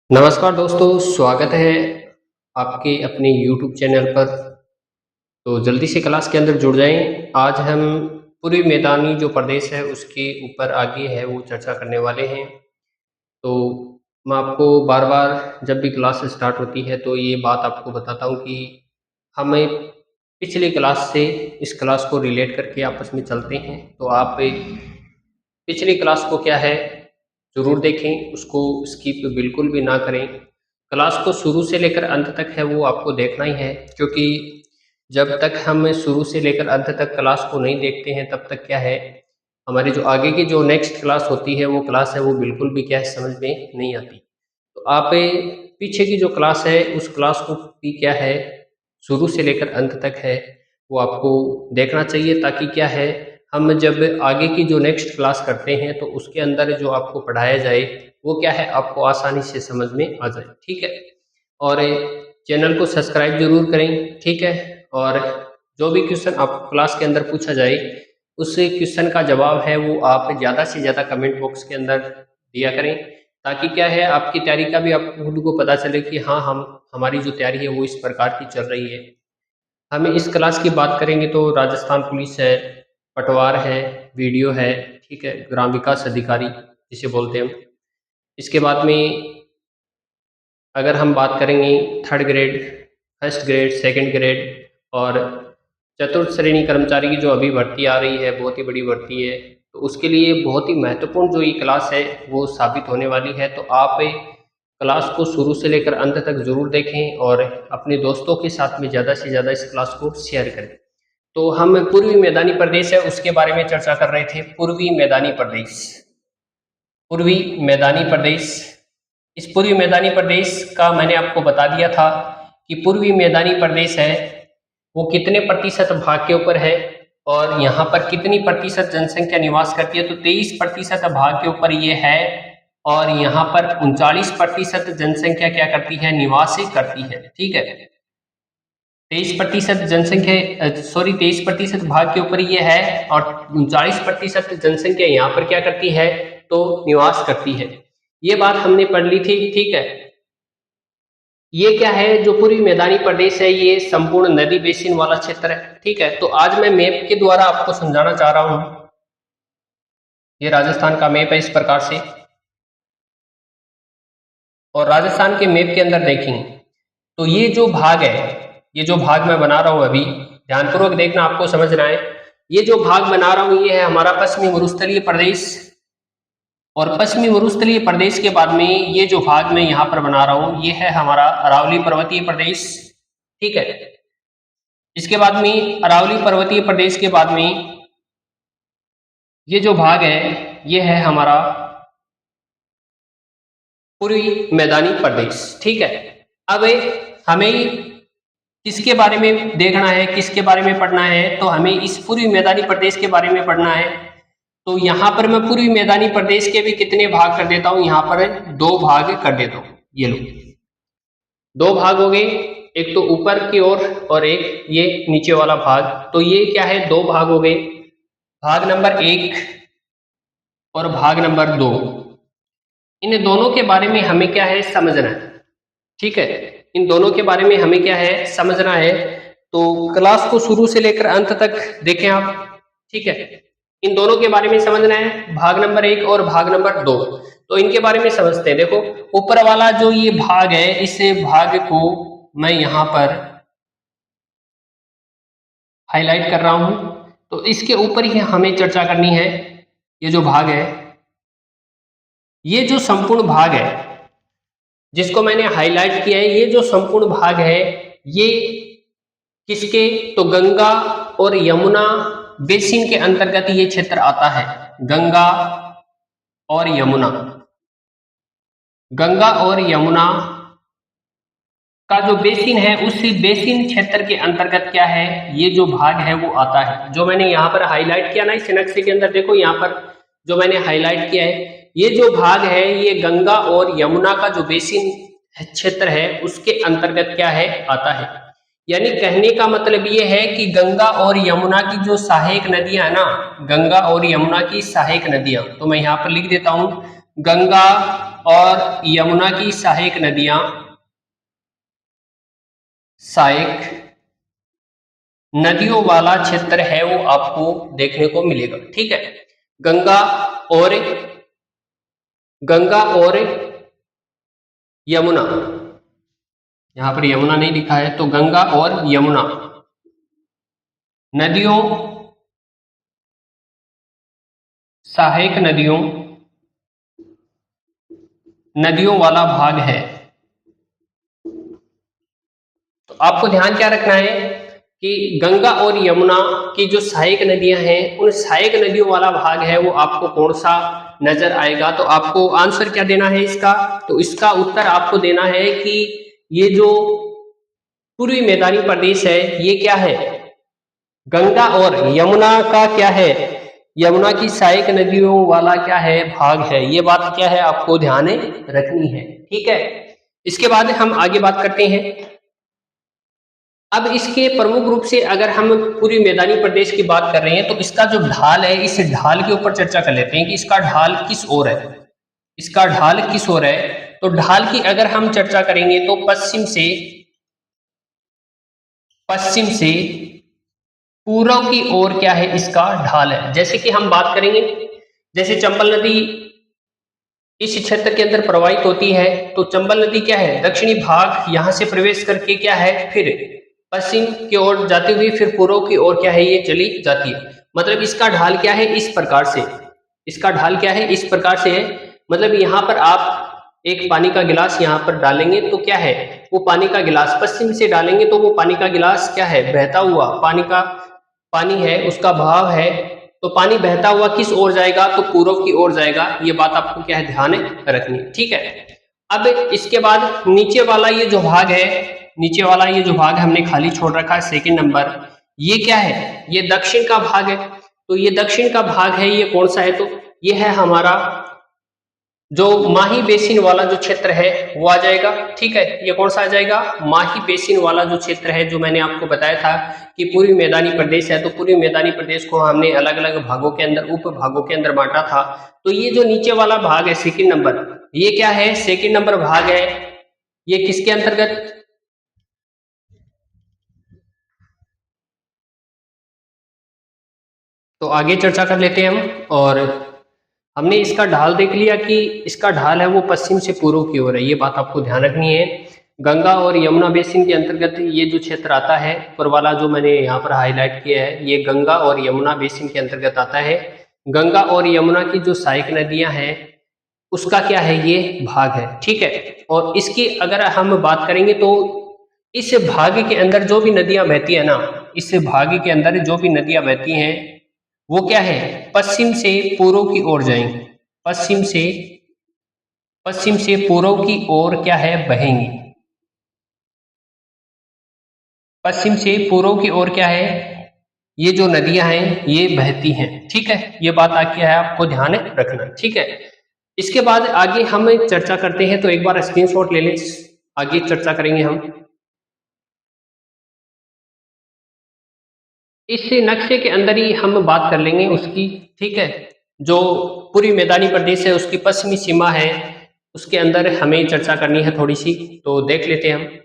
नमस्कार दोस्तों, स्वागत है आपके अपने यूट्यूब चैनल पर। तो जल्दी से क्लास के अंदर जुड़ जाएं। आज हम पूर्वी मैदानी जो प्रदेश है उसके ऊपर आगे है वो चर्चा करने वाले हैं। तो मैं आपको बार-बार जब भी क्लास स्टार्ट होती है तो ये बात आपको बताता हूँ कि हमें पिछली क्लास से इस क्लास को रिलेट करके आपस में चलते हैं। तो आप पिछली क्लास को क्या है ज़रूर देखें, उसको स्किप बिल्कुल भी ना करें। क्लास को शुरू से लेकर अंत तक है वो आपको देखना ही है, क्योंकि जब तक हम शुरू से लेकर अंत तक क्लास को नहीं देखते हैं तब तक क्या है हमारी जो आगे की जो नेक्स्ट क्लास होती है वो क्लास है वो बिल्कुल भी क्या है समझ में नहीं आती। तो आप पीछे की जो क्लास है उस क्लास को भी क्या है शुरू से लेकर अंत तक है वो आपको देखना चाहिए, ताकि क्या है हम जब आगे की जो नेक्स्ट क्लास करते हैं तो उसके अंदर जो आपको पढ़ाया जाए वो क्या है आपको आसानी से समझ में आ जाए। ठीक है, और चैनल को सब्सक्राइब जरूर करें। ठीक है, और जो भी क्वेश्चन आपको क्लास के अंदर पूछा जाए उस क्वेश्चन का जवाब है वो आप ज़्यादा से ज़्यादा कमेंट बॉक्स के अंदर दिया करें, ताकि क्या है आपकी तैयारी का भी आपको खुद को पता चले कि हाँ हम हमारी जो तैयारी है वो इस प्रकार की चल रही है। हमें इस क्लास की बात करेंगे तो राजस्थान पुलिस है, पटवार है, वीडियो है, ठीक है, ग्राम विकास अधिकारी जिसे बोलते हैं हम। इसके बाद में अगर हम बात करेंगे third grade, first grade, second grade और चतुर्थ श्रेणी कर्मचारी की जो अभी भर्ती आ रही है, बहुत ही बड़ी भर्ती है, तो उसके लिए बहुत ही महत्वपूर्ण जो ये क्लास है वो साबित होने वाली है। तो आप क्लास को शुरू से लेकर अंत तक जरूर देखें और अपने दोस्तों के साथ में ज़्यादा से ज़्यादा इस क्लास को शेयर करें। तो हम पूर्वी मैदानी प्रदेश है उसके बारे में चर्चा कर रहे थे। पूर्वी मैदानी प्रदेश, पूर्वी मैदानी प्रदेश, इस पूर्वी मैदानी प्रदेश का मैंने आपको बता दिया था कि पूर्वी मैदानी प्रदेश है वो कितने प्रतिशत भाग के ऊपर है और यहाँ पर कितनी प्रतिशत जनसंख्या निवास करती है। तो 23% भाग के ऊपर ये है और यहाँ पर 39% जनसंख्या क्या करती है, निवास करती है। ठीक है, 23% जनसंख्या 23% भाग के ऊपर ये है और 39% जनसंख्या यहाँ पर क्या करती है, तो निवास करती है। ये बात हमने पढ़ ली थी। ठीक है, ये क्या है जो पूर्वी मैदानी प्रदेश है ये संपूर्ण नदी बेसिन वाला क्षेत्र है। ठीक है, तो आज मैं मैप के द्वारा आपको समझाना चाह रहा हूं। ये राजस्थान का मैप है इस प्रकार से, और राजस्थान के मैप के अंदर देखेंगे तो ये जो भाग है, ये जो भाग मैं बना रहा हूं अभी ध्यानपूर्वक देखना, आपको समझना है। ये जो भाग बना रहा हूं ये है हमारा पश्चिमी मरुस्थलीय प्रदेश, और पश्चिमी मरुस्थलीय प्रदेश के बाद में ये जो भाग मैं यहाँ पर बना रहा हूँ ये है हमारा अरावली पर्वतीय प्रदेश। ठीक है, इसके बाद में अरावली पर्वतीय प्रदेश के बाद में ये जो भाग है ये है हमारा पूर्वी मैदानी प्रदेश। ठीक है, अब हमें किसके बारे में देखना है, किसके बारे में पढ़ना है, तो हमें इस पूर्वी मैदानी प्रदेश के बारे में पढ़ना है। तो यहाँ पर मैं पूर्वी मैदानी प्रदेश के भी कितने भाग कर देता हूँ, यहाँ पर 2 भाग कर देता हूँ। ये लो 2 भाग हो गए, एक तो ऊपर की ओर और एक ये नीचे वाला भाग। तो ये क्या है 2 भाग हो गए, भाग नंबर 1 और भाग नंबर 2। इन दोनों के बारे में हमें क्या है समझना है। ठीक है, इन दोनों के बारे में हमें क्या है समझना है। तो क्लास को शुरू से लेकर अंत तक देखें आप। ठीक है, इन दोनों के बारे में समझना है, भाग नंबर 1 और भाग नंबर 2। तो इनके बारे में समझते हैं। देखो ऊपर वाला जो ये भाग है इस भाग को मैं यहाँ पर हाईलाइट कर रहा हूं, तो इसके ऊपर ही हमें चर्चा करनी है। ये जो भाग है, ये जो संपूर्ण भाग है जिसको मैंने हाईलाइट किया है, ये जो संपूर्ण भाग है ये किसके, तो गंगा और यमुना बेसिन के अंतर्गत ये क्षेत्र आता है। गंगा और यमुना, गंगा और यमुना का जो बेसिन है उस बेसिन क्षेत्र के अंतर्गत क्या है ये जो भाग है वो आता है। जो मैंने यहाँ पर हाईलाइट किया ना इस नक्शे के अंदर, देखो यहाँ पर जो मैंने हाईलाइट किया है ये जो भाग है ये गंगा और यमुना का जो बेसिन क्षेत्र है उसके अंतर्गत क्या है आता है। यानी कहने का मतलब ये है कि गंगा और यमुना की जो सहायक नदियां है ना, गंगा और यमुना की सहायक नदियां, तो मैं यहाँ पर लिख देता हूँ गंगा और यमुना की सहायक नदियां, सहायक नदियों वाला क्षेत्र है वो आपको देखने को मिलेगा। ठीक है, गंगा और यमुना, यहां पर यमुना नहीं लिखा है, तो गंगा और यमुना नदियों, सहायक नदियों वाला भाग है। तो आपको ध्यान क्या रखना है कि गंगा और यमुना की जो सहायक नदियां हैं, उन सहायक नदियों वाला भाग है वो आपको कौन सा नजर आएगा। तो आपको आंसर क्या देना है इसका, तो इसका उत्तर आपको देना है कि ये जो पूर्वी मैदानी प्रदेश है ये क्या है, गंगा और यमुना का क्या है, यमुना की सहायक नदियों वाला क्या है, भाग है। ये बात क्या है आपको ध्यान रखनी है। ठीक है, इसके बाद हम आगे बात करते हैं। अब इसके प्रमुख रूप से अगर हम पूरी मैदानी प्रदेश की बात कर रहे हैं तो इसका जो ढाल है, इस ढाल के ऊपर चर्चा कर लेते हैं कि इसका ढाल किस ओर है, इसका ढाल किस ओर है। तो ढाल की अगर हम चर्चा करेंगे तो पश्चिम से पूर्व की ओर क्या है इसका ढाल है। जैसे कि हम बात करेंगे, जैसे चंबल नदी इस क्षेत्र के अंदर प्रवाहित होती है, तो चंबल नदी क्या है, दक्षिणी भाग यहां से प्रवेश करके क्या है, फिर पश्चिम की ओर जाती हुई फिर पूर्व की ओर क्या है ये चली जाती है। मतलब इसका ढाल क्या है, इस प्रकार से, इसका ढाल क्या है, इस प्रकार से है। मतलब यहाँ पर आप एक पानी का गिलास यहाँ पर डालेंगे तो क्या है, वो पानी का गिलास पश्चिम से डालेंगे तो वो पानी का गिलास क्या है, बहता हुआ पानी है, उसका बहाव है, तो पानी बहता हुआ किस ओर जाएगा, तो पूर्व की ओर जाएगा। ये बात आपको क्या है ध्यान रखनी। ठीक है, अब इसके बाद नीचे वाला ये जो भाग है, नीचे वाला ये जो भाग हमने खाली छोड़ रखा है सेकंड नंबर, ये क्या है, ये दक्षिण का भाग है। तो ये दक्षिण का भाग है, ये कौन सा है, तो ये है हमारा जो माही बेसिन वाला जो क्षेत्र है वो आ जाएगा। ठीक है, ये कौन सा आ जाएगा, माही बेसिन वाला जो क्षेत्र है, जो मैंने आपको बताया था कि पूर्वी मैदानी प्रदेश है, तो पूर्वी मैदानी प्रदेश को हमने अलग अलग भागों के अंदर, उप भागों के अंदर बांटा था। तो ये जो नीचे वाला भाग है सेकंड नंबर, ये क्या है, सेकंड नंबर भाग है, ये किसके अंतर्गत, तो आगे चर्चा कर लेते हैं हम। और हमने इसका ढाल देख लिया कि इसका ढाल है वो पश्चिम से पूर्व की ओर है, ये बात आपको ध्यान रखनी है। गंगा और यमुना बेसिन के अंतर्गत ये जो क्षेत्र आता है, ऊपर वाला जो मैंने यहाँ पर हाईलाइट किया है, ये गंगा और यमुना बेसिन के अंतर्गत आता है। गंगा और यमुना की जो सहायक नदियां हैं उसका क्या है, ये भाग है। ठीक है, और इसकी अगर हम बात करेंगे तो इस भाग के अंदर जो भी नदियां बहती है ना, इस भाग के अंदर जो भी नदियां बहती हैं वो क्या है, पश्चिम से पूर्व की ओर जाएंगे, पश्चिम से पूर्व की ओर क्या है बहेंगी, पश्चिम से पूर्व की ओर क्या है, ये जो नदियां हैं ये बहती हैं। ठीक है, ये बात क्या है आपको ध्यान रखना। ठीक है, इसके बाद आगे हम चर्चा करते हैं, तो एक बार स्क्रीनशॉट ले लें, आगे चर्चा करेंगे हम। इस नक्शे के अंदर ही हम बात कर लेंगे उसकी। ठीक है, जो पूरी मैदानी प्रदेश है उसकी पश्चिमी सीमा है, उसके अंदर हमें चर्चा करनी है थोड़ी सी, तो देख लेते हैं हम।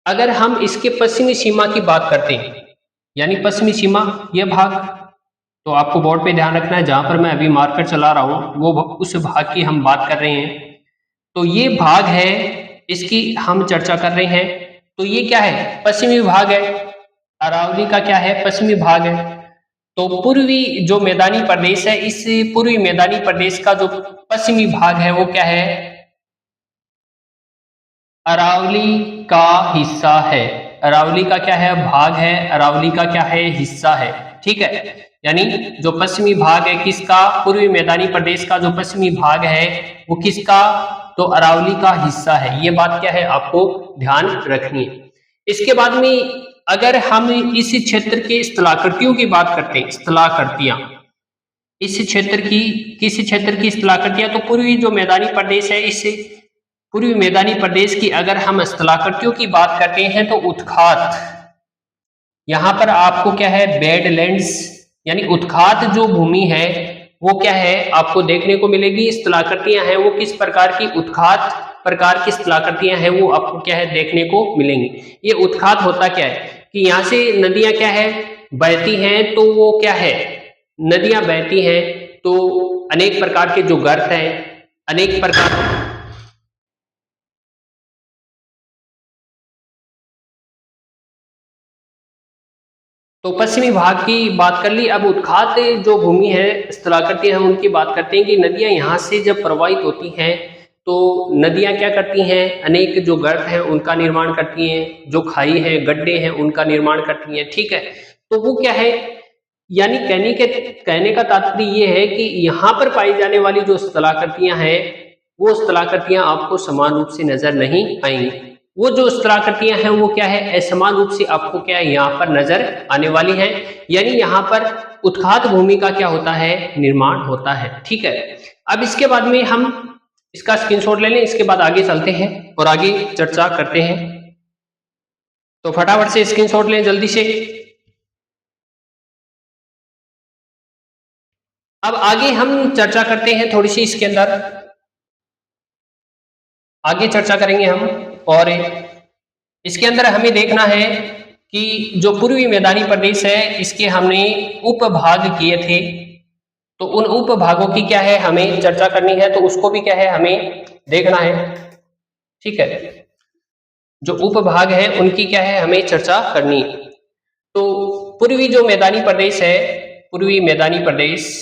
अगर हम इसके पश्चिमी सीमा की बात करते हैं, यानी पश्चिमी सीमा यह भाग, तो आपको बोर्ड पे ध्यान रखना है, जहां पर मैं अभी मार्कर चला रहा हूं वो उस भाग की हम बात कर रहे हैं। तो ये भाग है, इसकी हम चर्चा कर रहे हैं। तो ये क्या है, पश्चिमी भाग है, अरावली का क्या है, पश्चिमी भाग है। तो पूर्वी जो मैदानी प्रदेश है, इस पूर्वी मैदानी प्रदेश का जो पश्चिमी भाग है वो क्या है, अरावली का हिस्सा है। अरावली का क्या है, भाग है, अरावली का क्या है, हिस्सा है। ठीक है, यानी जो पश्चिमी भाग है किसका, पूर्वी मैदानी प्रदेश का जो पश्चिमी भाग है वो किसका, तो अरावली का हिस्सा है। ये बात क्या है आपको ध्यान रखनी है। इसके बाद में अगर हम इस क्षेत्र के स्थलाकृतियों की बात करते हैं, स्थलाकृतियां, इस क्षेत्र की, किस क्षेत्र की स्थलाकृतियां, तो पूर्वी जो मैदानी प्रदेश है, इस पूर्वी मैदानी प्रदेश की अगर हम स्थलाकृतियों की बात करते हैं तो उत्खात, यहां पर आपको क्या है, बेडलैंड्स, यानी उत्खात जो भूमि है वो क्या है आपको देखने को मिलेगी। स्थलाकृतियां हैं वो किस प्रकार की, उत्खात प्रकार की स्थलाकृतियां हैं वो आपको क्या है देखने को मिलेंगी। ये उत्खात होता क्या है कि यहाँ से नदियां क्या है बहती हैं, तो वो क्या है नदियां बहती हैं तो अनेक प्रकार के जो गर्त हैं, अनेक प्रकार तो पश्चिमी भाग की बात कर ली। अब उत्खात जो भूमि है, स्थलाकृति है, उनकी बात करते हैं कि नदियां यहाँ से जब प्रवाहित होती हैं तो नदियां क्या करती हैं, अनेक जो गर्त हैं उनका निर्माण करती हैं, जो खाई है गड्ढे हैं उनका निर्माण करती हैं। ठीक है, तो वो क्या है, यानी कहने का तात्पर्य ये है कि यहाँ पर पाई जाने वाली जो स्थलाकृतियां हैं वो स्थलाकृतियां आपको समान रूप से नजर नहीं आएंगी। वो जो स्थलाकृतियां हैं वो क्या है असमान रूप से आपको क्या है यहाँ पर नजर आने वाली हैं, यानी यहाँ पर उत्खात भूमि का क्या होता है निर्माण होता है। ठीक है, अब इसके बाद में हम इसका स्क्रीनशॉट ले लें, इसके बाद आगे चलते हैं और आगे चर्चा करते हैं। तो फटाफट से स्क्रीनशॉट लें जल्दी से। अब आगे हम चर्चा करते हैं थोड़ी सी, इसके अंदर आगे चर्चा करेंगे हम। और इसके अंदर हमें देखना है कि जो पूर्वी मैदानी प्रदेश है इसके हमने उपभाग किए थे, तो उन उपभागों की क्या है हमें चर्चा करनी है, तो उसको भी क्या है हमें देखना है। ठीक है, जो उपभाग है उनकी क्या है हमें चर्चा करनी। तो पूर्वी जो मैदानी प्रदेश है, पूर्वी मैदानी प्रदेश,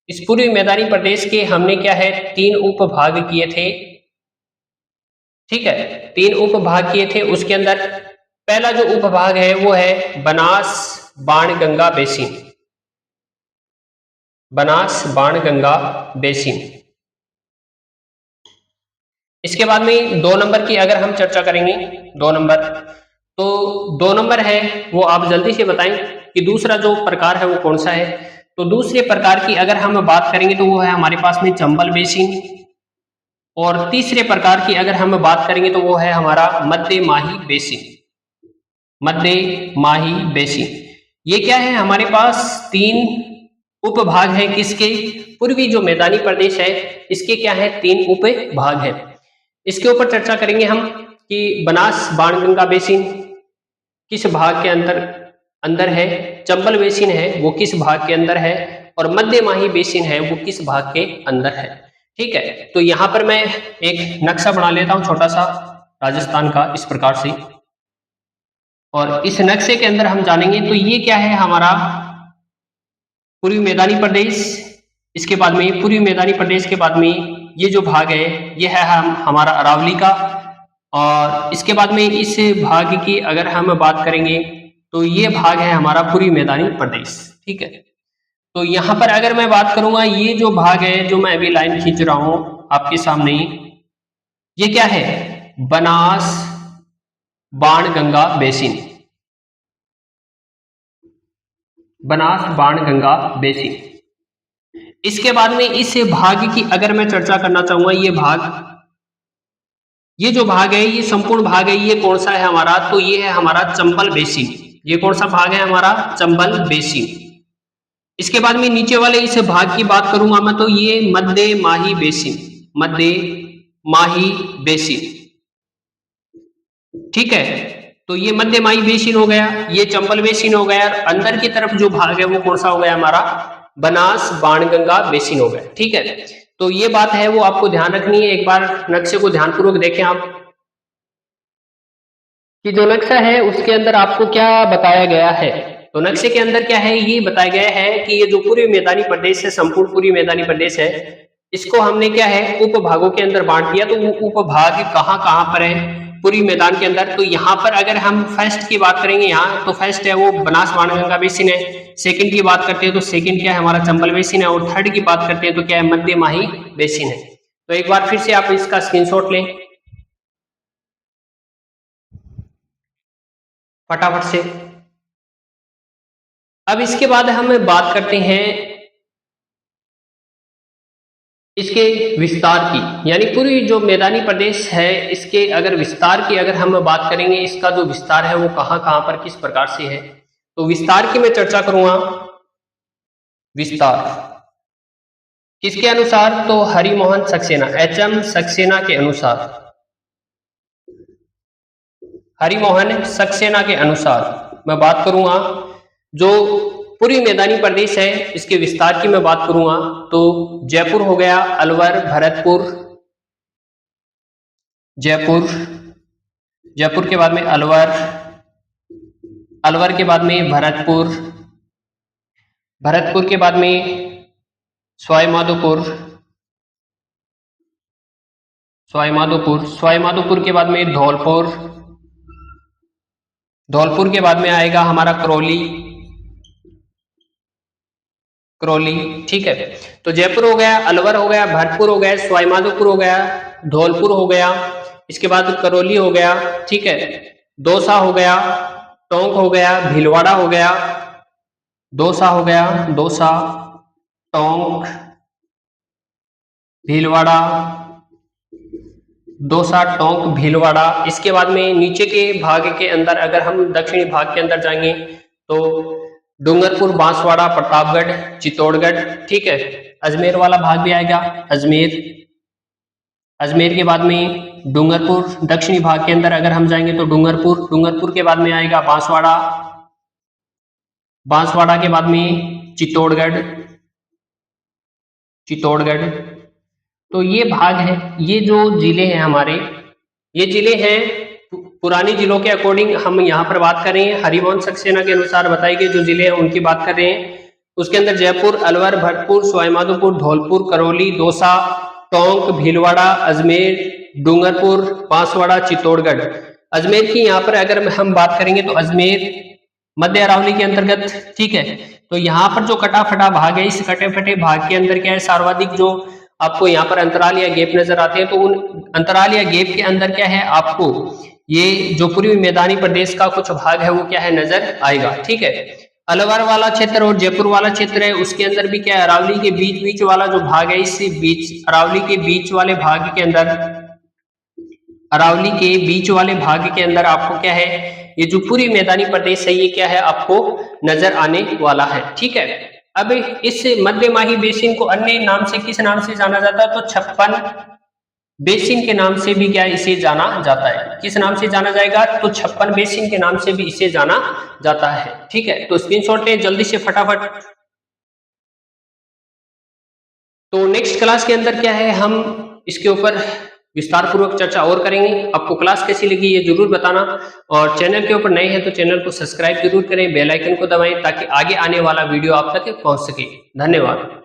इस पूर्वी मैदानी प्रदेश के हमने क्या है 3 उपभाग किए थे। ठीक है, 3 उपभाग किए थे। उसके अंदर पहला जो उपभाग है वो है बनास बाणगंगा बेसिन, बनास बाणगंगा बेसिन। इसके बाद में 2 नंबर की अगर हम चर्चा करेंगे, 2 नंबर, तो 2 नंबर है वो आप जल्दी से बताएं कि दूसरा जो प्रकार है वो कौन सा है। तो दूसरे प्रकार की अगर हम बात करेंगे तो वो है हमारे पास में चंबल बेसिन, और तीसरे प्रकार की अगर हम बात करेंगे तो वो है हमारा मध्य माही बेसिन, मध्य माही बेसिन। ये क्या है हमारे पास 3 उपभाग हैं किसके, पूर्वी जो मैदानी प्रदेश है इसके क्या है 3 उपभाग हैं। इसके ऊपर चर्चा करेंगे हम कि बनास बाणगंगा बेसिन किस भाग के अंदर है, चंबल बेसिन है वो किस भाग के अंदर है, और मध्य माही बेसिन है वो किस भाग के अंदर है। ठीक है, तो यहाँ पर मैं एक नक्शा बना लेता हूँ छोटा सा राजस्थान का इस प्रकार से, और इस नक्शे के अंदर हम जानेंगे। तो ये क्या है हमारा पूर्वी मैदानी प्रदेश, इसके बाद में पूर्वी मैदानी प्रदेश के बाद में ये जो भाग है ये है हमारा अरावली का, और इसके बाद में इस भाग की अगर हम बात करेंगे तो ये भाग है हमारा पूर्वी मैदानी प्रदेश। ठीक है, तो यहाँ पर अगर मैं बात करूंगा ये जो भाग है जो मैं अभी लाइन खींच रहा हूं आपके सामने, ये क्या है बनास बाणगंगा बेसिन, बनास बाणगंगा बेसिन। इसके बाद में इस भाग की अगर मैं चर्चा करना चाहूंगा, ये जो भाग है ये संपूर्ण भाग है, ये कौन सा है हमारा, तो ये है हमारा चंबल बेसिन। ये कौन सा भाग है हमारा चंबल बेसिन। इसके बाद में नीचे वाले इस भाग की बात करूंगा मैं, तो ये मध्य माही बेसिन, मध्य माही बेसिन। ठीक है, तो ये मध्य माही बेसिन हो गया, ये चंबल बेसिन हो गया, और अंदर की तरफ जो भाग है वो कौन सा हो गया हमारा बनास बाणगंगा बेसिन हो गया। ठीक है, तो ये बात है वो आपको ध्यान रखनी है। एक बार नक्शे को ध्यानपूर्वक देखें आप कि जो नक्शा है उसके अंदर आपको क्या बताया गया है। तो नक्शे के अंदर क्या है ये बताया गया है कि ये जो पूर्वी मैदानी प्रदेश है, संपूर्ण पूर्वी मैदानी प्रदेश है, इसको हमने क्या है उपभागों के अंदर बांट दिया। तो वो उपभाग कहाँ कहाँ पर है पूर्वी मैदान के अंदर, तो यहाँ पर अगर हम फर्स्ट की बात करेंगे यहाँ, तो फर्स्ट है वो बनास बाणगंगा बेसिन है। सेकंड की बात करते हैं तो सेकंड क्या है हमारा चंबल बेसिन है, और थर्ड की बात करते हैं तो क्या है मध्य माही बेसिन है। तो एक बार फिर से आप इसका स्क्रीनशॉट लें फटाफट से। अब इसके बाद हम बात करते हैं इसके विस्तार की, यानी पूरी जो मैदानी प्रदेश है इसके अगर विस्तार की अगर हम बात करेंगे, इसका जो विस्तार है वो कहाँ कहाँ पर किस प्रकार से है। तो विस्तार की मैं चर्चा करूंगा, विस्तार किसके अनुसार? तो हरिमोहन सक्सेना, एच.एम. सक्सेना के अनुसार, हरिमोहन सक्सेना के अनुसार मैं बात करूंगा। जो पूर्वी मैदानी प्रदेश है इसके विस्तार की मैं बात करूंगा तो जयपुर हो गया, अलवर, भरतपुर, जयपुर, जयपुर के बाद में अलवर, अलवर के बाद में भरतपुर, भरतपुर के बाद में सवाई माधोपुर, सवाई माधोपुर, सवाई माधोपुर के बाद में धौलपुर, धौलपुर के बाद में आएगा हमारा करौली, करौली, ठीक है। तो जयपुर हो गया, अलवर हो गया, भरतपुर हो गया, सवाई माधोपुर हो गया, धौलपुर हो गया, इसके बाद करौली हो गया, ठीक है, दौसा हो गया, टोंक हो गया, भीलवाड़ा हो गया, दौसा हो गया, दौसा, टोंक, भीलवाड़ा, दौसा, टोंक, भीलवाड़ा। इसके बाद में नीचे के भाग के अंदर अगर हम दक्षिणी भाग के अंदर जाएंगे तो डूंगरपुर, बांसवाड़ा, प्रतापगढ़, चित्तौड़गढ़, ठीक है, अजमेर वाला भाग भी आएगा, अजमेर, अजमेर के बाद में डूंगरपुर, दक्षिणी भाग के अंदर अगर हम जाएंगे तो डूंगरपुर, डूंगरपुर के बाद में आएगा बांसवाड़ा, बांसवाड़ा के बाद में चित्तौड़गढ़, चित्तौड़गढ़। तो ये भाग है, ये जो जिले हैं हमारे, ये जिले हैं पुरानी जिलों के अकॉर्डिंग हम यहाँ पर बात कर रहे हैं। हरिवंश सक्सेना के अनुसार बताए गए जो जिले हैं उनकी बात कर रहे हैं। उसके अंदर जयपुर, अलवर, भरतपुर, सवाई माधोपुर, धौलपुर, करौली, दौसा, टोंक, भीलवाड़ा, अजमेर, डूंगरपुर, बांसवाड़ा, चित्तौड़गढ़। अजमेर की यहाँ पर अगर हम बात करेंगे तो अजमेर मध्य अरावली के अंतर्गत, ठीक है। तो यहाँ पर जो कटा फटा भाग है, इस कटे फटे भाग के अंदर क्या है, सर्वाधिक जो आपको यहाँ पर अंतराल या गैप नजर आते हैं, तो उन अंतराल या गैप के अंदर क्या है, आपको ये जो पूर्वी मैदानी प्रदेश का कुछ भाग है वो क्या है, नजर आएगा, ठीक है। अलवर वाला क्षेत्र और जयपुर वाला क्षेत्र है, उसके अंदर भी क्या है, अरावली के बीच बीच वाला जो भाग है, इस बीच अरावली के बीच वाले भाग के अंदर, अरावली के बीच वाले भाग के अंदर आपको क्या है, ये जो पूरी मैदानी प्रदेश है ये क्या है, आपको नजर आने वाला है, ठीक है। अब इस मध्यमाही बेसिन को अन्य नाम से किस नाम से जाना जाता है, तो 56 बेसिन के नाम से भी क्या इसे जाना जाता है। किस नाम से जाना जाएगा, तो 56 बेसिन के नाम से भी इसे जाना जाता है, ठीक है। तो स्क्रीनशॉट लें जल्दी से फटाफट। तो नेक्स्ट क्लास के अंदर क्या है, हम इसके ऊपर विस्तार पूर्वक चर्चा और करेंगे। आपको क्लास कैसी लगी ये जरूर बताना, और चैनल के ऊपर नए हैं तो चैनल को सब्सक्राइब जरूर करें, बेल आइकन को दबाएं ताकि आगे आने वाला वीडियो आप तक पहुंच सके। धन्यवाद।